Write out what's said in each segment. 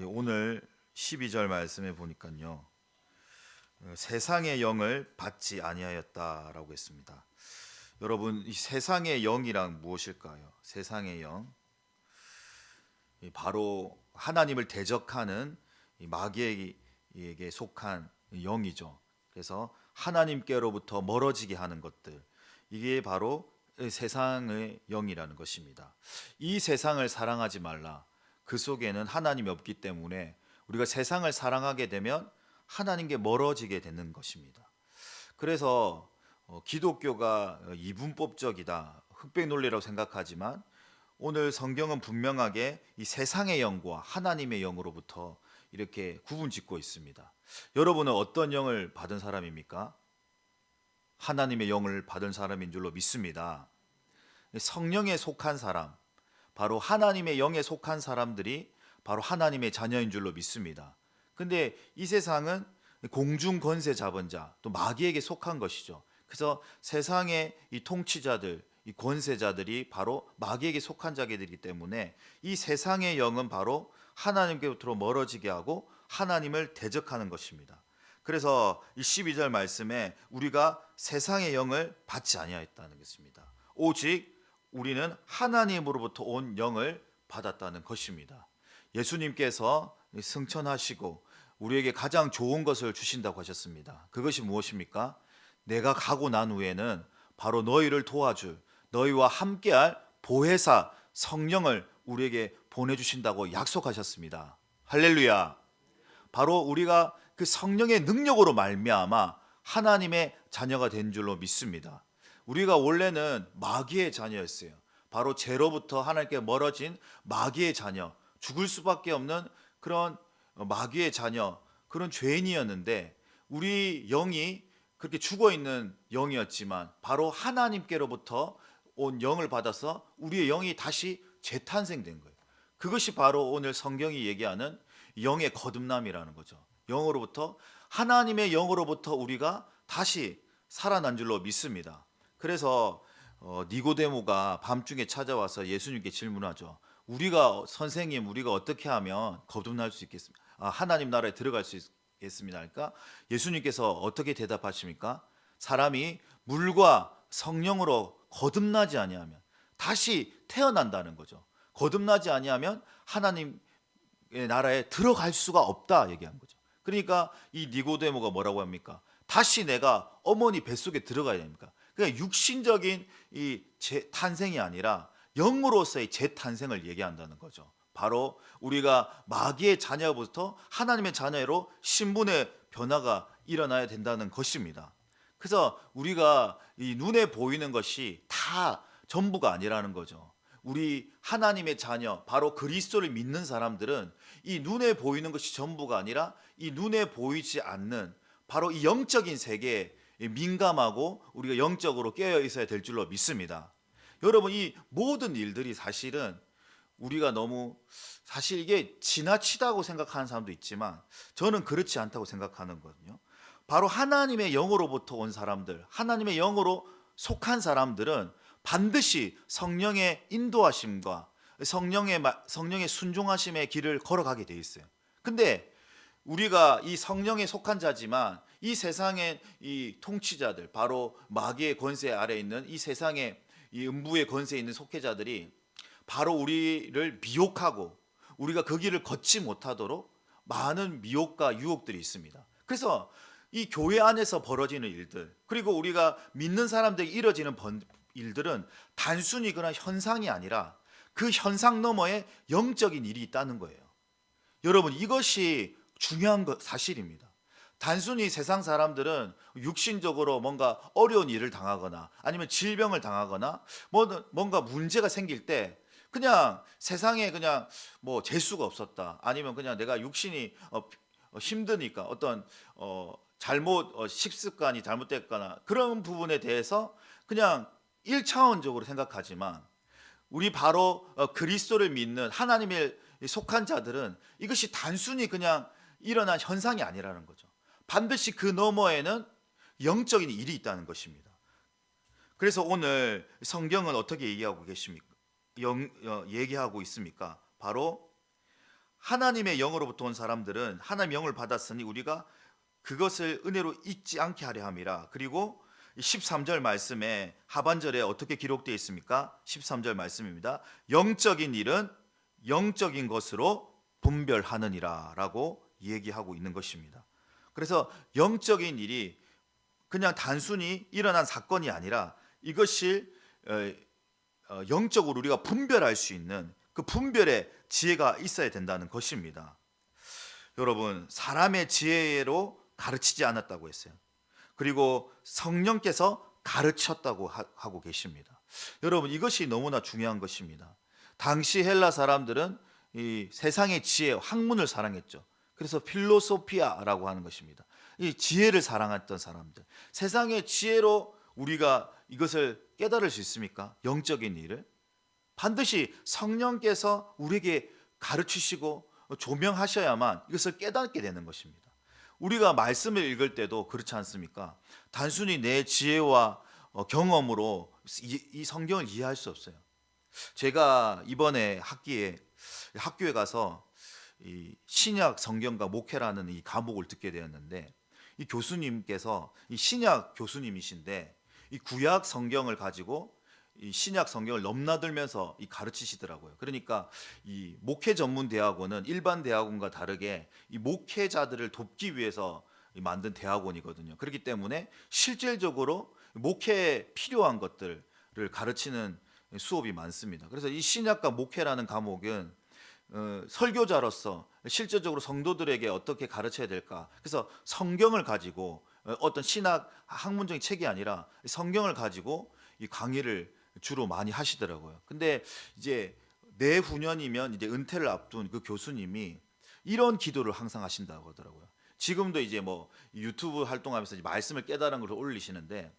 오늘 12절 말씀에 보니까요. 세상의 영을 받지 아니하였다라고 했습니다. 여러분, 이 세상의 영이란 무엇일까요? 세상의 영. 바로 하나님을 대적하는 이 마귀에게 속한 영이죠. 그래서 하나님께로부터 멀어지게 하는 것들. 이게 바로 세상의 영이라는 것입니다. 이 세상을 사랑하지 말라. 그 속에는 하나님이 없기 때문에 우리가 세상을 사랑하게 되면 하나님께 멀어지게 되는 것입니다. 그래서 기독교가 이분법적이다, 흑백 논리라고 생각하지만 오늘 성경은 분명하게 이 세상의 영과 하나님의 영으로부터 이렇게 구분짓고 있습니다. 여러분은 어떤 영을 받은 사람입니까? 하나님의 영을 받은 사람인 줄로 믿습니다. 성령에 속한 사람, 바로 하나님의 영에 속한 사람들이 바로 하나님의 자녀인 줄로 믿습니다. 근데 이 세상은 공중 권세 잡은 자, 또 마귀에게 속한 것이죠. 그래서 세상의 이 통치자들, 이 권세자들이 바로 마귀에게 속한 자들이기 때문에 이 세상의 영은 바로 하나님께로부터 멀어지게 하고 하나님을 대적하는 것입니다. 그래서 이 12절 말씀에 우리가 세상의 영을 받지 아니하였다는 것입니다. 오직 우리는 하나님으로부터 온 영을 받았다는 것입니다. 예수님께서 승천하시고 우리에게 가장 좋은 것을 주신다고 하셨습니다. 그것이 무엇입니까? 내가 가고 난 후에는 바로 너희를 도와줄, 너희와 함께할 보혜사 성령을 우리에게 보내주신다고 약속하셨습니다. 할렐루야. 바로 우리가 그 성령의 능력으로 말미암아 하나님의 자녀가 된 줄로 믿습니다. 우리가 원래는 마귀의 자녀였어요. 바로 죄로부터 하나님께 멀어진 마귀의 자녀, 죽을 수밖에 없는 그런 마귀의 자녀, 그런 죄인이었는데 우리 영이 그렇게 죽어 있는 영이었지만 바로 하나님께로부터 온 영을 받아서 우리의 영이 다시 재탄생된 거예요. 그것이 바로 오늘 성경이 얘기하는 영의 거듭남이라는 거죠. 영으로부터, 하나님의 영으로부터 우리가 다시 살아난 줄로 믿습니다. 그래서 니고데모가 밤중에 찾아와서 예수님께 질문하죠. 선생님, 우리가 어떻게 하면 거듭날 수 있겠습니까? 하나님 나라에 들어갈 수 있겠습니다. 그러니까 예수님께서 어떻게 대답하십니까? 사람이 물과 성령으로 거듭나지 아니하면 다시 태어난다는 거죠. 거듭나지 아니하면 하나님의 나라에 들어갈 수가 없다 얘기한 거죠. 그러니까 이 니고데모가 뭐라고 합니까? 다시 내가 어머니 뱃속에 들어가야 됩니까? 그러니까 육신적인 이 재탄생이 아니라 영으로서의 재탄생을 얘기한다는 거죠. 바로 우리가 마귀의 자녀부터 하나님의 자녀로 신분의 변화가 일어나야 된다는 것입니다. 그래서 우리가 이 눈에 보이는 것이 다 전부가 아니라는 거죠. 우리 하나님의 자녀, 바로 그리스도를 믿는 사람들은 이 눈에 보이는 것이 전부가 아니라 이 눈에 보이지 않는 바로 이 영적인 세계에 민감하고 우리가 영적으로 깨어 있어야 될 줄로 믿습니다. 여러분, 이 모든 일들이 사실은 우리가 너무 사실 이게 지나치다고 생각하는 사람도 있지만 저는 그렇지 않다고 생각하는 거거든요. 바로 하나님의 영으로부터 온 사람들, 하나님의 영으로 속한 사람들은 반드시 성령의 인도하심과 성령의 순종하심의 길을 걸어가게 돼 있어요. 근데 우리가 이 성령에 속한 자지만 이 세상의 이 통치자들, 바로 마귀의 권세 아래에 있는 이 세상의 이 음부의 권세에 있는 속해자들이 바로 우리를 미혹하고 우리가 그 길을 걷지 못하도록 많은 미혹과 유혹들이 있습니다. 그래서 이 교회 안에서 벌어지는 일들, 그리고 우리가 믿는 사람들에게 이뤄지는 일들은 단순히 그런 현상이 아니라 그 현상 너머에 영적인 일이 있다는 거예요. 여러분, 이것이 중요한 사실입니다. 단순히 세상 사람들은 육신적으로 뭔가 어려운 일을 당하거나 아니면 질병을 당하거나 뭔가 문제가 생길 때 그냥 세상에 그냥 뭐 재수가 없었다, 아니면 그냥 내가 육신이 힘드니까 어떤 식습관이 잘못됐거나 그런 부분에 대해서 그냥 1차원적으로 생각하지만 우리 바로 그리스도를 믿는 하나님의 속한 자들은 이것이 단순히 그냥 일어난 현상이 아니라는 거죠. 반드시 그 너머에는 영적인 일이 있다는 것입니다. 그래서 오늘 성경은 어떻게 얘기하고 있습니까? 바로 하나님의 영으로부터 온 사람들은 하나님의 영을 받았으니 우리가 그것을 은혜로 잊지 않게 하려 함이라. 그리고 13절 말씀에 하반절에 어떻게 기록되어 있습니까? 13절 말씀입니다. 영적인 일은 영적인 것으로 분별하느니라 라고 얘기하고 있는 것입니다. 그래서 영적인 일이 그냥 단순히 일어난 사건이 아니라 이것이 영적으로 우리가 분별할 수 있는 그 분별의 지혜가 있어야 된다는 것입니다. 여러분, 사람의 지혜로 가르치지 않았다고 했어요. 그리고 성령께서 가르쳤다고 하고 계십니다. 여러분, 이것이 너무나 중요한 것입니다. 당시 헬라 사람들은 이 세상의 지혜, 학문을 사랑했죠. 그래서 필로소피아라고 하는 것입니다. 이 지혜를 사랑했던 사람들. 세상의 지혜로 우리가 이것을 깨달을 수 있습니까? 영적인 일을 반드시 성령께서 우리에게 가르치시고 조명하셔야만 이것을 깨닫게 되는 것입니다. 우리가 말씀을 읽을 때도 그렇지 않습니까? 단순히 내 지혜와 경험으로 이 성경을 이해할 수 없어요. 제가 이번에 학교에 가서 이 신약 성경과 목회라는 이 과목을 듣게 되었는데, 이 교수님께서 이 신약 교수님이신데 이 구약 성경을 가지고 이 신약 성경을 넘나들면서 이 가르치시더라고요. 그러니까 이 목회 전문 대학원은 일반 대학원과 다르게 이 목회자들을 돕기 위해서 만든 대학원이거든요. 그렇기 때문에 실질적으로 목회에 필요한 것들을 가르치는 수업이 많습니다. 그래서 이 신약과 목회라는 과목은 설교자로서 실질적으로 성도들에게 어떻게 가르쳐야 될까? 그래서 성경을 가지고 어떤 신학 학문적인 책이 아니라 성경을 가지고 이 강의를 주로 많이 하시더라고요. 근데 이제 내후년이면 이제 은퇴를 앞둔 그 교수님이 이런 기도를 항상 하신다고 하더라고요. 지금도 이제 뭐 유튜브 활동하면서 말씀을 깨달은 걸 올리시는데,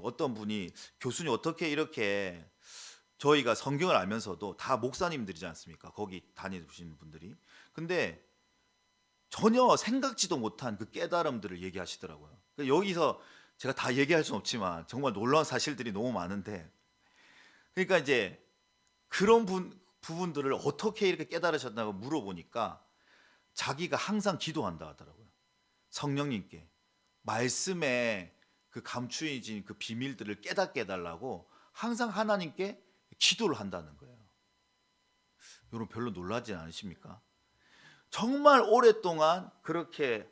어떤 분이 교수님 어떻게 이렇게 저희가 성경을 알면서도 다 목사님들이지 않습니까? 거기 다니시는 분들이. 근데 전혀 생각지도 못한 그 깨달음들을 얘기하시더라고요. 여기서 제가 다 얘기할 수는 없지만 정말 놀라운 사실들이 너무 많은데, 그러니까 이제 그런 부분들을 어떻게 이렇게 깨달으셨다고 물어보니까 자기가 항상 기도한다 하더라고요. 성령님께 말씀에 그 감추어진 그 비밀들을 깨닫게 해달라고 항상 하나님께 기도를 한다는 거예요. 여러분, 별로 놀라지 않으십니까? 정말 오랫동안 그렇게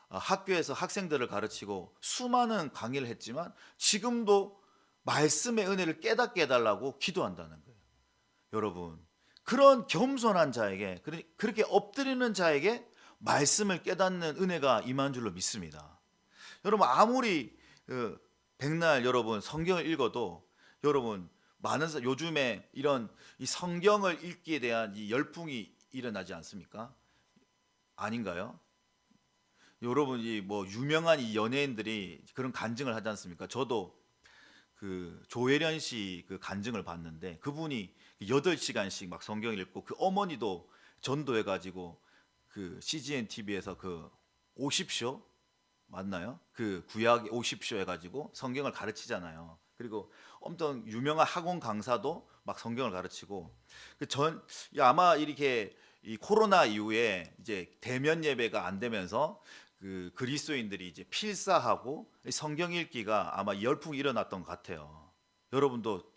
학교에서 학생들을 가르치고 수많은 강의를 했지만 지금도 말씀의 은혜를 깨닫게 해달라고 기도한다는 거예요. 여러분, 그런 겸손한 자에게, 그렇게 엎드리는 자에게 말씀을 깨닫는 은혜가 임한 줄로 믿습니다. 여러분, 아무리 백날 여러분 성경을 읽어도 여러분 많은 요즘에 이런 이 성경을 읽기에 대한 이 열풍이 일어나지 않습니까? 아닌가요? 여러분, 이 뭐 유명한 이 연예인들이 그런 간증을 하지 않습니까? 저도 그 조혜련 씨 그 간증을 봤는데, 그분이 8시간씩 막 성경을 읽고 그 어머니도 전도해 가지고 그 CGN TV에서 그 50쇼 맞나요? 그 구약 50쇼 해 가지고 성경을 가르치잖아요. 그리고 엄청 유명한 학원 강사도 막 성경을 가르치고, 아마 이렇게 이 코로나 이후에 이제 대면 예배가 안 되면서 그 그리스도인들이 이제 필사하고 성경 읽기가 아마 열풍이 일어났던 것 같아요. 여러분도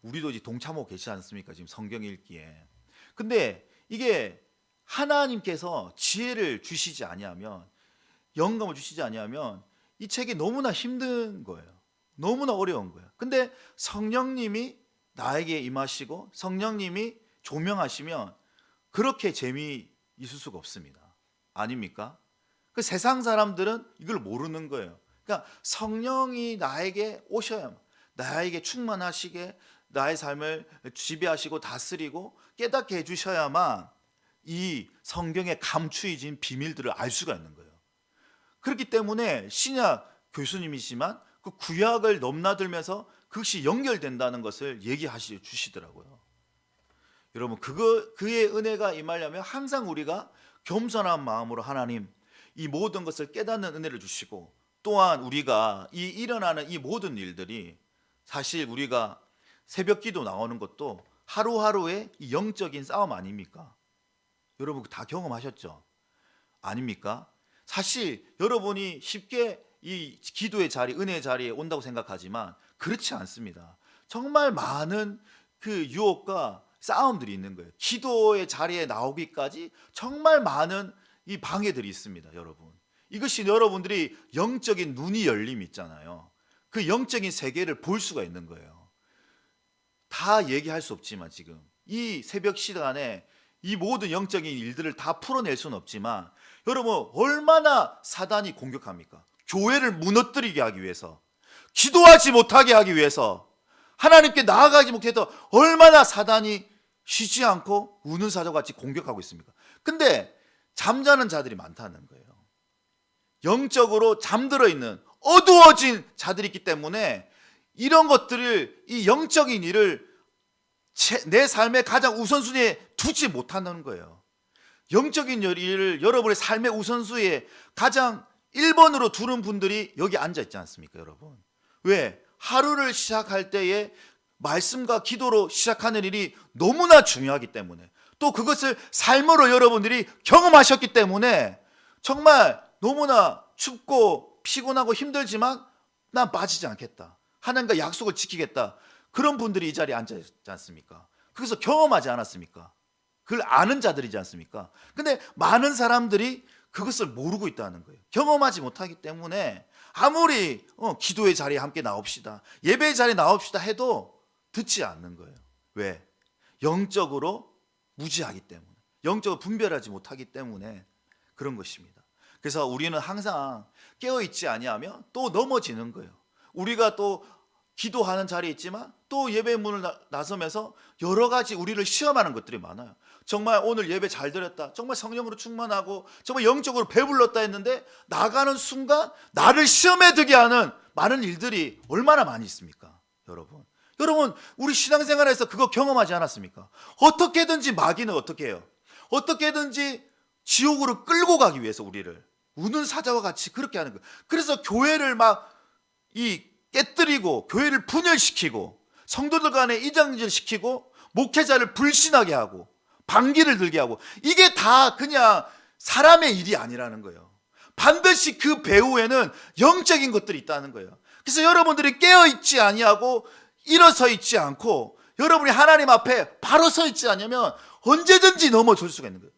우리도 이제 동참하고 계시지 않습니까? 지금 성경 읽기에. 근데 이게 하나님께서 지혜를 주시지 아니하면, 영감을 주시지 아니하면 이 책이 너무나 힘든 거예요. 너무나 어려운 거예요. 근데 성령님이 나에게 임하시고 성령님이 조명하시면 그렇게 재미있을 수가 없습니다. 아닙니까? 그 세상 사람들은 이걸 모르는 거예요. 그러니까 성령이 나에게 오셔야, 나에게 충만하시게 나의 삶을 지배하시고 다스리고 깨닫게 해주셔야만 이 성경에 감추어진 비밀들을 알 수가 있는 거예요. 그렇기 때문에 신약 교수님이지만 그 구약을 넘나들면서 그것이 연결된다는 것을 얘기하시 주시더라고요. 여러분, 그의 은혜가 임하려면 항상 우리가 겸손한 마음으로 하나님, 이 모든 것을 깨닫는 은혜를 주시고, 또한 우리가 이 일어나는 이 모든 일들이, 사실 우리가 새벽 기도 나오는 것도 하루하루의 이 영적인 싸움 아닙니까? 여러분 다 경험하셨죠? 아닙니까? 사실 여러분이 쉽게 이 기도의 자리, 은혜의 자리에 온다고 생각하지만 그렇지 않습니다. 정말 많은 그 유혹과 싸움들이 있는 거예요. 기도의 자리에 나오기까지 정말 많은 이 방해들이 있습니다, 여러분. 이것이 여러분들이 영적인 눈이 열림 있잖아요. 그 영적인 세계를 볼 수가 있는 거예요. 다 얘기할 수 없지만 지금 이 새벽 시간에 이 모든 영적인 일들을 다 풀어낼 수는 없지만 여러분 얼마나 사단이 공격합니까? 교회를 무너뜨리게 하기 위해서, 기도하지 못하게 하기 위해서, 하나님께 나아가지 못해서 얼마나 사단이 쉬지 않고 우는 사자같이 공격하고 있습니까? 근데 잠자는 자들이 많다는 거예요. 영적으로 잠들어 있는 어두워진 자들이 있기 때문에 이런 것들을, 이 영적인 일을 내 삶의 가장 우선순위에 두지 못하는 거예요. 영적인 일을 여러분의 삶의 우선순위에 가장 1번으로 두는 분들이 여기 앉아 있지 않습니까, 여러분? 왜? 하루를 시작할 때에 말씀과 기도로 시작하는 일이 너무나 중요하기 때문에, 또 그것을 삶으로 여러분들이 경험하셨기 때문에 정말 너무나 춥고 피곤하고 힘들지만 난 빠지지 않겠다, 하나님과 약속을 지키겠다, 그런 분들이 이 자리에 앉아 있지 않습니까? 그래서 경험하지 않았습니까? 그걸 아는 자들이지 않습니까? 근데 많은 사람들이 그것을 모르고 있다는 거예요. 경험하지 못하기 때문에 아무리 기도의 자리에 함께 나옵시다, 예배의 자리에 나옵시다 해도 듣지 않는 거예요. 왜? 영적으로 무지하기 때문에, 영적으로 분별하지 못하기 때문에 그런 것입니다. 그래서 우리는 항상 깨어있지 아니하면 또 넘어지는 거예요. 우리가 또 기도하는 자리에 있지만 또 예배 문을 나서면서 여러 가지 우리를 시험하는 것들이 많아요. 정말 오늘 예배 잘 드렸다, 정말 성령으로 충만하고 정말 영적으로 배불렀다 했는데 나가는 순간 나를 시험에 들게 하는 많은 일들이 얼마나 많이 있습니까? 여러분 우리 신앙생활에서 그거 경험하지 않았습니까? 어떻게든지 마귀는 어떻게 해요? 어떻게든지 지옥으로 끌고 가기 위해서 우리를 우는 사자와 같이 그렇게 하는 거예요. 그래서 교회를 막 깨뜨리고 교회를 분열시키고 성도들 간에 이장질시키고 목회자를 불신하게 하고 반기를 들게 하고, 이게 다 그냥 사람의 일이 아니라는 거예요. 반드시 그 배후에는 영적인 것들이 있다는 거예요. 그래서 여러분들이 깨어있지 아니하고 일어서 있지 않고 여러분이 하나님 앞에 바로 서 있지 않으면 언제든지 넘어질 수가 있는 거예요.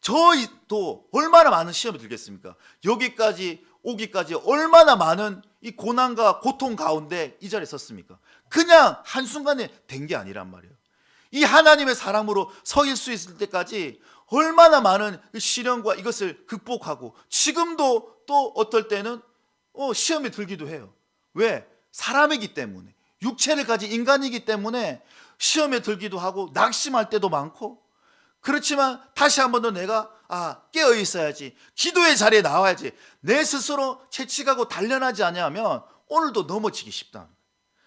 저희도 얼마나 많은 시험이 들겠습니까? 여기까지 오기까지 얼마나 많은 이 고난과 고통 가운데 이 자리에 섰습니까? 그냥 한순간에 된 게 아니란 말이에요. 이 하나님의 사람으로 서일 수 있을 때까지 얼마나 많은 시련과 이것을 극복하고, 지금도 또 어떨 때는 시험에 들기도 해요. 왜? 사람이기 때문에, 육체를 가진 인간이기 때문에 시험에 들기도 하고 낙심할 때도 많고, 그렇지만 다시 한 번 더 내가 깨어 있어야지, 기도의 자리에 나와야지, 내 스스로 채찍하고 단련하지 않으면 오늘도 넘어지기 쉽다.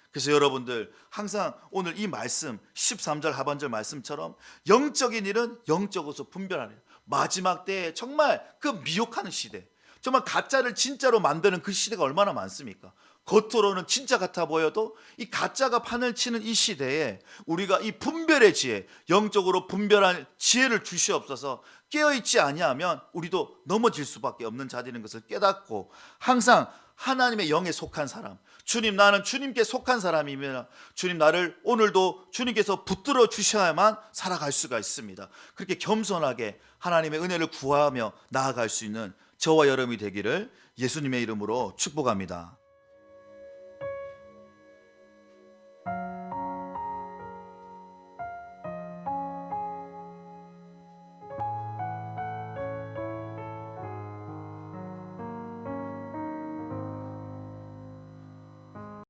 그래서 여러분들 항상 오늘 이 말씀 13절 하반절 말씀처럼 영적인 일은 영적으로서 분별하는, 마지막 때에 정말 그 미혹하는 시대, 정말 가짜를 진짜로 만드는 그 시대가 얼마나 많습니까? 겉으로는 진짜 같아 보여도 이 가짜가 판을 치는 이 시대에 우리가 이 분별의 지혜, 영적으로 분별할 지혜를 주시옵소서. 깨어있지 아니하면 우리도 넘어질 수밖에 없는 자들인 것을 깨닫고, 항상 하나님의 영에 속한 사람, 주님 나는 주님께 속한 사람이면 주님 나를 오늘도 주님께서 붙들어 주셔야만 살아갈 수가 있습니다. 그렇게 겸손하게 하나님의 은혜를 구하며 나아갈 수 있는 저와 여러분이 되기를 예수님의 이름으로 축복합니다.